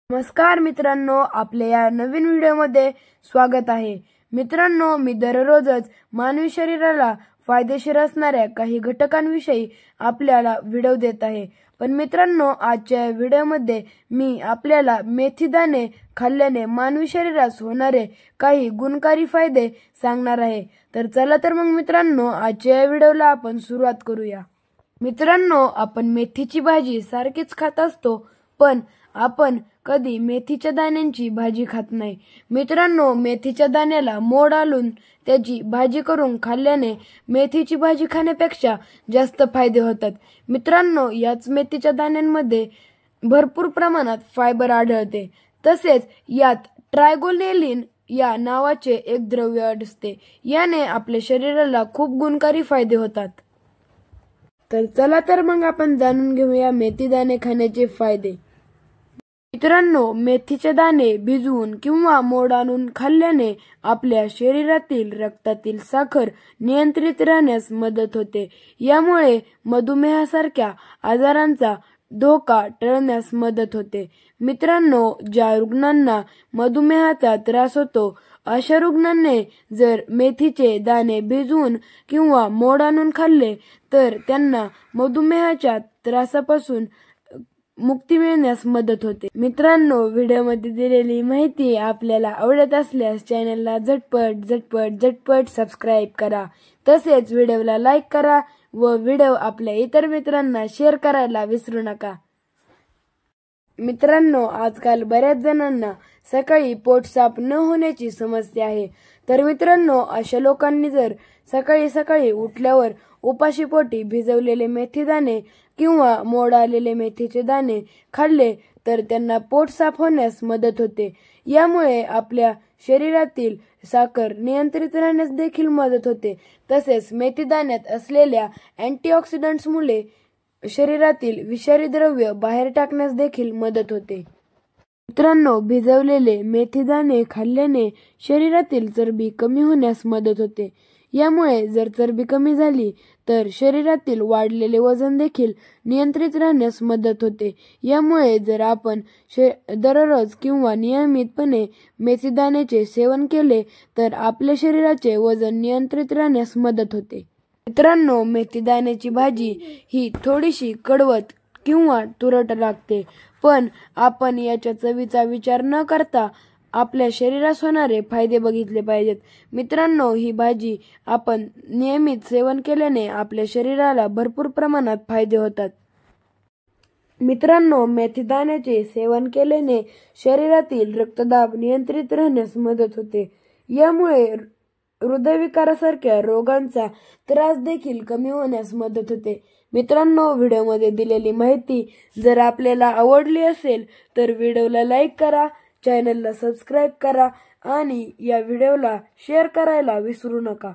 नमस्कार मित्रांनो, आपल्या या नवीन व्हिडिओमध्ये स्वागत आहे। मित्रांनो, मी दररोजच मानवी शरीराला फायदेशीर असणाऱ्या काही घटकांविषयी आपल्याला व्हिडिओ देत आहे। पण मित्रांनो, आजच्या व्हिडिओमध्ये मी आपल्याला मेथी दाणे खाल्ल्याने मानवी शरीरास होणारे काही गुणकारी फायदे सांगणार आहे। तर चला तर मग मित्रांनो, आजच्या व्हिडिओला आपण सुरुवात करूया। मित्रांनो, आपण मेथीची भाजी सारखीच खात असतो, पण आपण कधी मेथीच्या दाण्यांची भाजी खात नाही। मित्रांनो, मेथीच्या दाण्याला मोड आलून त्याची भाजी करून खाल्ल्याने मेथीची भाजी खाण्यापेक्षा जास्त फायदे होतात। मित्रांनो, याच मेथीच्या दाण्यांमध्ये भरपूर प्रमाणात फायबर आढळते। तसेच यात ट्रायगोनेलिन या नावाचे एक द्रव्य असते। याने आपल्या शरीराला खूप गुणकारी फायदे होतात। तर चला तर मग आपण जाणून घेऊया मेथी दाणे खाण्याचे फायदे। मित्रांनो, मेथीचे दाणे भिजवून किंवा मोड आणून खाल्ल्याने आपल्या शरीरातील रक्तातील साखर नियंत्रित राहण्यास मदत होते। यामुळे मधुमेहासारख्या आजारांचा धोका टळण्यास मदत होते। मित्रांनो, ज्या रुग्णांना मधुमेहाचा त्रास होतो अशा रुग्णांनी जर मेथीचे दाणे भिजवून किंवा मोड आणून खाल्ले तर त्यांना मधुमेहाच्या त्रासापासून मुक्ती मिळण्यास मदत होते। मित्रांनो, व्हिडिओमध्ये दिलेली माहिती आपल्याला आवडत असल्यास चॅनलला झटपट सबस्क्राइब करा। तसेच व्हिडिओला लाईक करा व व्हिडिओ आपल्या इतर मित्रांना शेअर करायला विसरू नका। मित्रांनो, आजकाल बऱ्याच जणांना सकाळी पोट साफ न होण्याची समस्या आहे। तर मित्रांनो, अशा लोकांनी जर सकाळी उठल्यावर उपाशी पोटी भिजवलेले मेथी दाणे किंवा मोड आलेले मेथीचे दाणे खाल्ले तर त्यांना पोट साफ होण्यास मदत होते। यामुळे आपल्या शरीरातील साखर नियंत्रित राहण्यास देखील मदत होते। तसेच मेथी दाण्यात असलेल्या अँटीऑक्सिडंट्समुळे शरीरातील विषारी द्रव्य बाहेर टाकण्यास देखील मदत होते। मित्रांनो, भिजवलेले मेथी दाणे खाल्ल्याने शरीरातील चरबी कमी होण्यास मदत होते। यामुळे जर चरबी कमी झाली तर शरीरातील वाढलेले वजन देखील नियंत्रित राहण्यास मदत होते। यामुळे जर आपण दररोज किंवा नियमितपणे मेथी दाण्याचे सेवन केले तर आपल्या शरीराचे वजन नियंत्रित राहण्यास मदत होते। मित्रांनो, मेथी दाण्याची भाजी ही थोडीशी कडवट किंवा तुरट लागते, पण आपण याच्या चवीचा विचार न करता आपल्या शरीरास होणारे फायदे बघितले पाहिजेत। मित्रांनो, ही भाजी आपण नियमित सेवन केल्याने आपल्या शरीराला भरपूर प्रमाणात फायदे होतात। मित्रांनो, मेथी दाण्याचे सेवन केल्याने शरीरातील रक्तदाब नियंत्रित राहण्यास मदत होते। यामुळे हृदयविकारासारख्या रोगांचा त्रास देखील कमी होण्यास मदत होते। मित्रांनो, व्हिडिओमध्ये दिलेली माहिती जर आपल्याला आवडली असेल तर व्हिडिओला लाईक करा, चॅनलला सबस्क्राइब करा आणि या व्हिडिओला शेअर करायला विसरू नका।